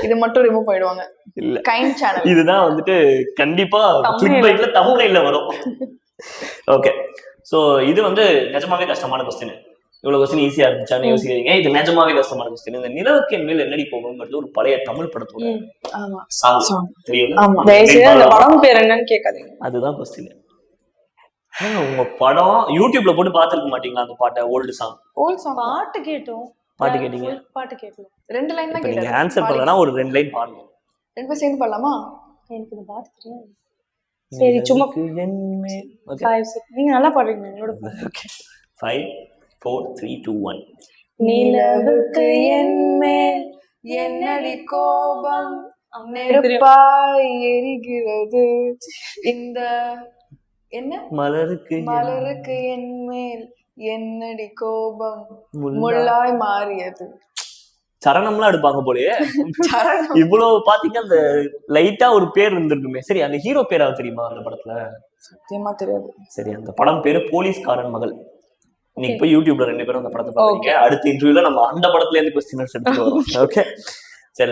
இது மட்டும் ரிமூவ் பண்ணிடுவாங்க. இல்ல கைண்ட் சேனல் இதுதான் வந்துட்டு கண்டிப்பா கிளிக்பைட்ல தம்ப்நெயில்ல வரும். ஓகே, சோ இது வந்து நிஜமாவே கஷ்டமான கொஸ்டின். இவ்வளவு கொஸ்டின் ஈஸியா இருந்துச்சான்னு யோசிக்கிறீங்க. இது நிஜமாவே கஷ்டமான கொஸ்டின். இந்த நிலவுக்கு என் மேல் என்னடி போகும்ங்கிறது ஒரு பழைய தமிழ் படத்தோட சாங் தெரியுமா? அந்த படம் பேர் என்னன்னு கேட்காதீங்க. அதுதான் கொஸ்டின். உங்க படம் யூடியூப்ல போட்டு பாத்துருக்க மாட்டீங்களா அந்த பாட்டை? ஓல்டு சாங் பாட்டு கேட்டோம். பாட்டு கேட்டீங்க? பாட்டு கேட்கல. 2 லைன் தான் நீங்க ஆன்சர் பண்ணலனா ஒரு 2 லைன் பாடணும். 2 பேரும் சேர்ந்து பாடலாமா? எனக்கு இந்த பாட்டு தெரியாது. சரி சும்மா 5 6 நீங்க நல்லா பாடுறீங்க என்னோட. ஓகே 5 4 3 2 1. நிலவுக்கு என் மேல் என்னடி கோபம் நெருப்பாய் எரிகிறது இந்த என்ன மலருக்கு என் மேல் என்னடி கோபம் முள்ளாய் மாறியது. சரணம்லாம் எடுப்பாங்க போலயே. இவ்வளவு பாத்தீங்க. அந்த லைட்டா ஒரு பேர் இருந்திருக்குமே. சரி, அந்த ஹீரோ பேராவது தெரியுமா அந்த படத்துல? சத்தியமா தெரியாது. சரி, அந்த படம் பேரு போலீஸ்காரன் மகள். இன்னைக்கு போய் யூடியூப்ல 2 பேரும் அந்த படத்தை பாருங்க. அடுத்த இன்டர்வியூல நம்ம அந்த படத்துல இருந்து கொஸ்டின்ஸ் எடுத்து வரோம். ஓகே.